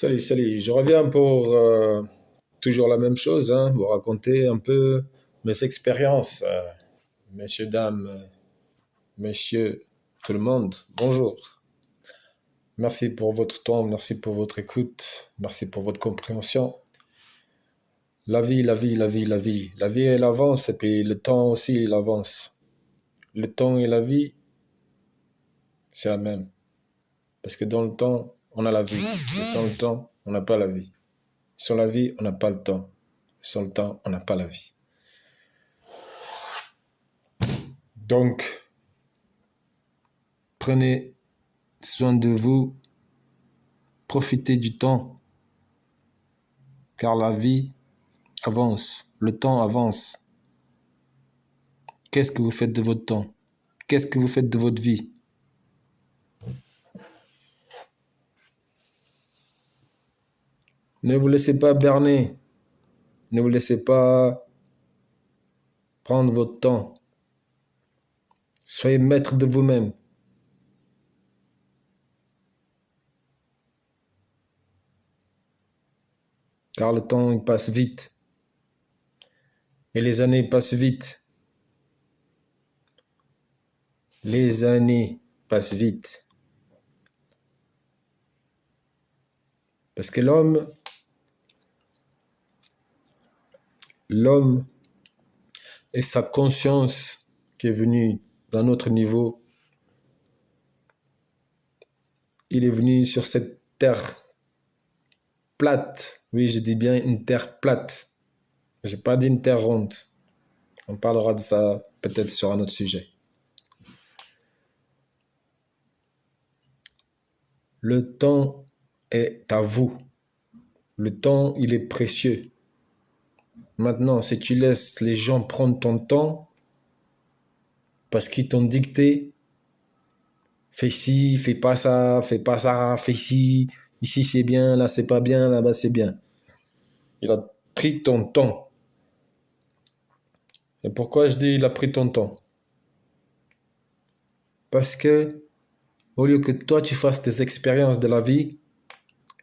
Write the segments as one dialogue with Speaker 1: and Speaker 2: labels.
Speaker 1: Salut, salut. Je reviens pour toujours la même chose, hein, vous raconter un peu mes expériences, messieurs, dames, messieurs, tout le monde. Bonjour. Merci pour votre temps, merci pour votre écoute, merci pour votre compréhension. La vie, la vie, la vie, la vie. La vie, elle avance et puis le temps aussi, il avance. Le temps et la vie, c'est la même. Parce que dans le temps, on a la vie. Et sans le temps, on n'a pas la vie. Sans la vie, on n'a pas le temps. Sans le temps, on n'a pas la vie. Donc, prenez soin de vous, profitez du temps, car la vie avance, le temps avance. Qu'est-ce que vous faites de votre temps? Qu'est-ce que vous faites de votre vie? Ne vous laissez pas berner, ne vous laissez pas prendre votre temps. Soyez maître de vous-même. Car le temps, il passe vite. Et les années passent vite. Les années passent vite. Parce que l'homme et sa conscience qui est venue d'un autre niveau, il est venu sur cette terre plate. Oui, je dis bien une terre plate. J'ai pas dit une terre ronde. On parlera de ça peut-être sur un autre sujet. Le temps est à vous. Le temps, il est précieux. Maintenant, si tu laisses les gens prendre ton temps parce qu'ils t'ont dicté, fais ci, fais pas ça, fais ci, ici c'est bien, là c'est pas bien, là-bas c'est bien. Il a pris ton temps. Et pourquoi je dis il a pris ton temps? Parce que au lieu que toi tu fasses tes expériences de la vie,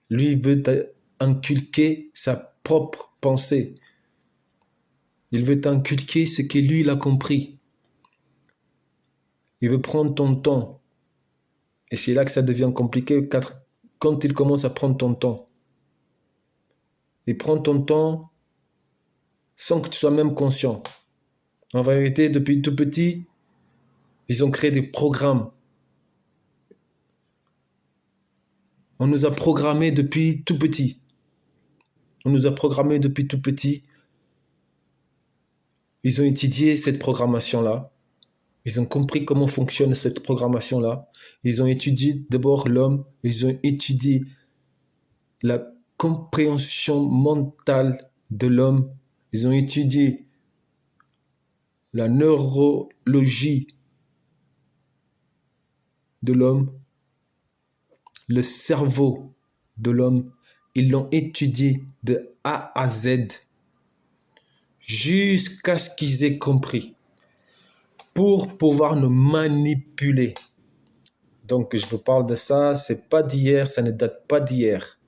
Speaker 1: lui veut t'inculquer sa propre pensée. Il veut t'inculquer ce que lui il a compris. Il veut prendre ton temps. Et c'est là que ça devient compliqué quand il commence à prendre ton temps. Il prend ton temps sans que tu sois même conscient. En vérité, depuis tout petit, ils ont créé des programmes. On nous a programmés depuis tout petit. On nous a programmés depuis tout petit. Ils ont étudié cette programmation-là. Ils ont compris comment fonctionne cette programmation-là. Ils ont étudié d'abord l'homme. Ils ont étudié la compréhension mentale de l'homme. Ils ont étudié la neurologie de l'homme, le cerveau de l'homme. Ils l'ont étudié de A à Z jusqu'à ce qu'ils aient compris pour pouvoir nous manipuler. Donc, je vous parle de ça, c'est pas d'hier, ça ne date pas d'hier.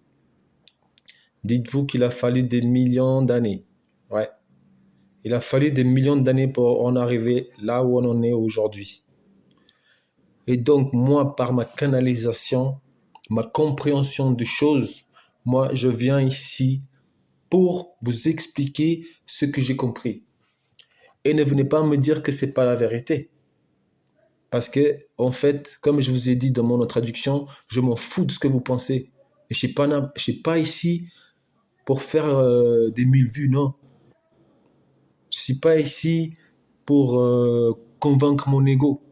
Speaker 1: Dites-vous qu'il a fallu des millions d'années. Ouais. Il a fallu des millions d'années pour en arriver là où on en est aujourd'hui. Et donc, moi, par ma canalisation, ma compréhension des choses, moi, je viens ici pour vous expliquer ce que j'ai compris. Et ne venez pas me dire que c'est pas la vérité. Parce que, en fait, comme je vous ai dit dans mon introduction, je m'en fous de ce que vous pensez. Et je ne suis pas ici pour faire des 1000 vues, non. Je ne suis pas ici pour convaincre mon ego.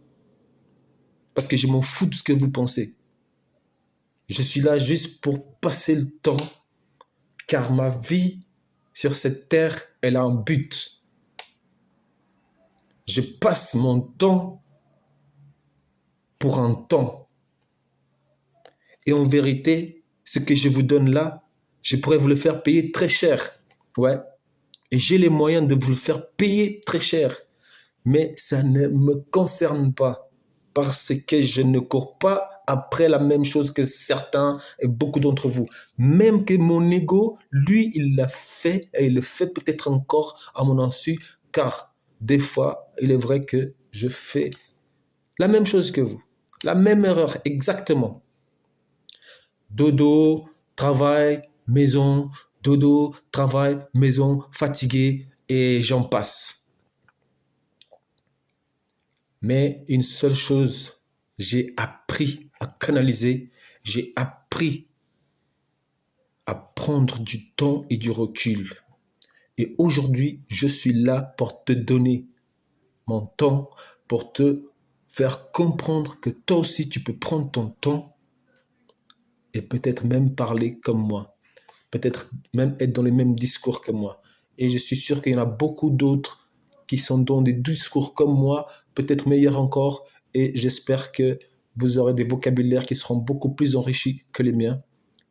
Speaker 1: Parce que je m'en fous de ce que vous pensez. Je suis là juste pour passer le temps, car ma vie sur cette terre, elle a un but. Je passe mon temps pour un temps. Et en vérité, ce que je vous donne là, je pourrais vous le faire payer très cher. Ouais. Et j'ai les moyens de vous le faire payer très cher. Mais ça ne me concerne pas. Parce que je ne cours pas après la même chose que certains et beaucoup d'entre vous. Même que mon ego, lui, il l'a fait et il le fait peut-être encore à mon insu, car des fois, il est vrai que je fais la même chose que vous, la même erreur exactement. Dodo, travail, maison, dodo, travail, maison, fatigué et j'en passe. Mais une seule chose, j'ai appris à canaliser, j'ai appris à prendre du temps et du recul. Et aujourd'hui, je suis là pour te donner mon temps, pour te faire comprendre que toi aussi, tu peux prendre ton temps et peut-être même parler comme moi, peut-être même être dans les mêmes discours que moi. Et je suis sûr qu'il y en a beaucoup d'autres qui sont dans des discours comme moi, peut-être meilleurs encore, et j'espère que vous aurez des vocabulaires qui seront beaucoup plus enrichis que les miens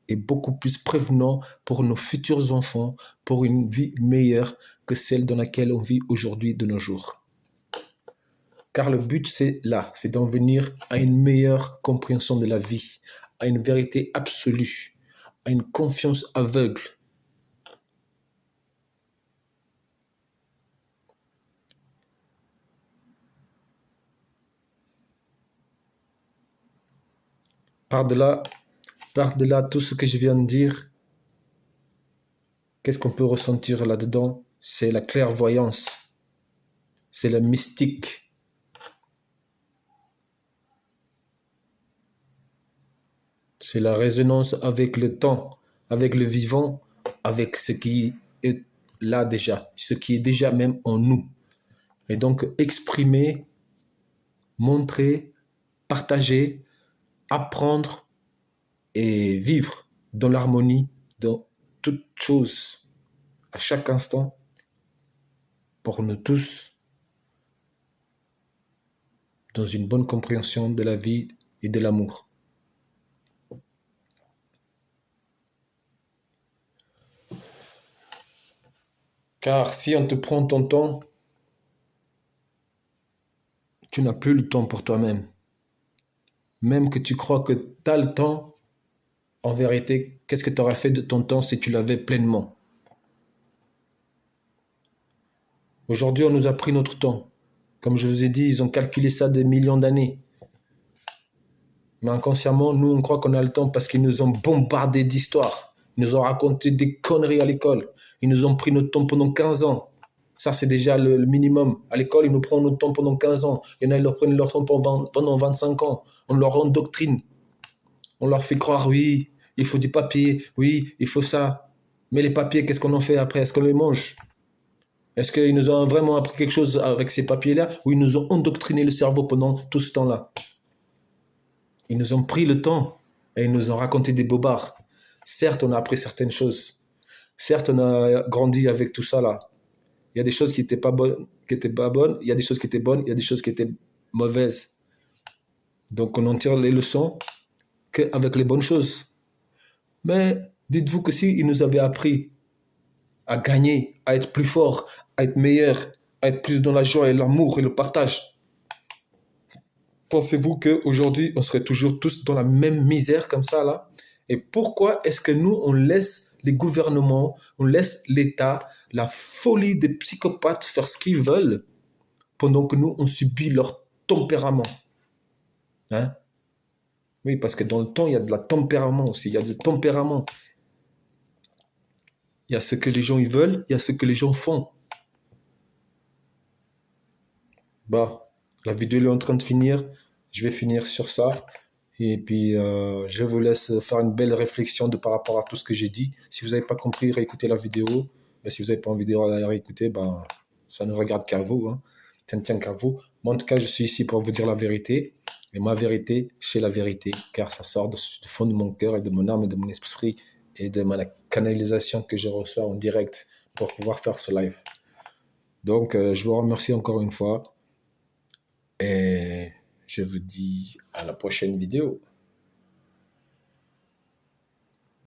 Speaker 1: et beaucoup plus prévenants pour nos futurs enfants, pour une vie meilleure que celle dans laquelle on vit aujourd'hui de nos jours. Car le but, c'est là, c'est d'en venir à une meilleure compréhension de la vie, à une vérité absolue, à une confiance aveugle. Par-delà, par-delà tout ce que je viens de dire, qu'est-ce qu'on peut ressentir là-dedans? C'est la clairvoyance, c'est la mystique, c'est la résonance avec le temps, avec le vivant, avec ce qui est là déjà, ce qui est déjà même en nous. Et donc exprimer, montrer, partager, apprendre et vivre dans l'harmonie, dans toute chose, à chaque instant, pour nous tous, dans une bonne compréhension de la vie et de l'amour. Car si on te prend ton temps, tu n'as plus le temps pour toi-même. Même que tu crois que tu as le temps, en vérité, qu'est-ce que tu aurais fait de ton temps si tu l'avais pleinement? Aujourd'hui, on nous a pris notre temps. Comme je vous ai dit, ils ont calculé ça des millions d'années. Mais inconsciemment, nous, on croit qu'on a le temps parce qu'ils nous ont bombardé d'histoires. Ils nous ont raconté des conneries à l'école. Ils nous ont pris notre temps pendant 15 ans. Ça, c'est déjà le minimum. À l'école, ils nous prennent notre temps pendant 15 ans. Il y en a, ils leur prennent leur temps pendant 25 ans. On leur endoctrine. On leur fait croire, oui, il faut du papier, oui, il faut ça. Mais les papiers, qu'est-ce qu'on en fait après? Est-ce qu'on les mange? Est-ce qu'ils nous ont vraiment appris quelque chose avec ces papiers-là ou ils nous ont endoctriné le cerveau pendant tout ce temps-là? Ils nous ont pris le temps et ils nous ont raconté des bobards. Certes, on a appris certaines choses. Certes, on a grandi avec tout ça là. Il y a des choses qui n'étaient pas bonnes, qui étaient pas bonnes. Il y a des choses qui étaient bonnes. Il y a des choses qui étaient mauvaises. Donc, on en tire les leçons qu'avec les bonnes choses. Mais dites-vous que si ils nous avaient appris à gagner, à être plus fort, à être meilleur, à être plus dans la joie et l'amour et le partage, pensez-vous qu'aujourd'hui, on serait toujours tous dans la même misère comme ça, là? Et pourquoi est-ce que nous, on laisse les gouvernements, on laisse l'État, la folie des psychopathes faire ce qu'ils veulent, pendant que nous, on subit leur tempérament? Hein? Oui, parce que dans le temps, il y a de la tempérament aussi, il y a du tempérament. Il y a ce que les gens ils veulent, il y a ce que les gens font. Bah, la vidéo est en train de finir. Je vais finir sur ça. Et puis, je vous laisse faire une belle réflexion par rapport à tout ce que j'ai dit. Si vous n'avez pas compris, réécoutez la vidéo. Et si vous n'avez pas envie de la réécouter, ben, ça ne regarde qu'à vous. Hein. Ça ne tient qu'à vous. Mais en tout cas, je suis ici pour vous dire la vérité. Et ma vérité, c'est la vérité. Car ça sort du fond de mon cœur et de mon âme et de mon esprit et de ma canalisation que je reçois en direct pour pouvoir faire ce live. Donc, je vous remercie encore une fois. Et je vous dis à la prochaine vidéo.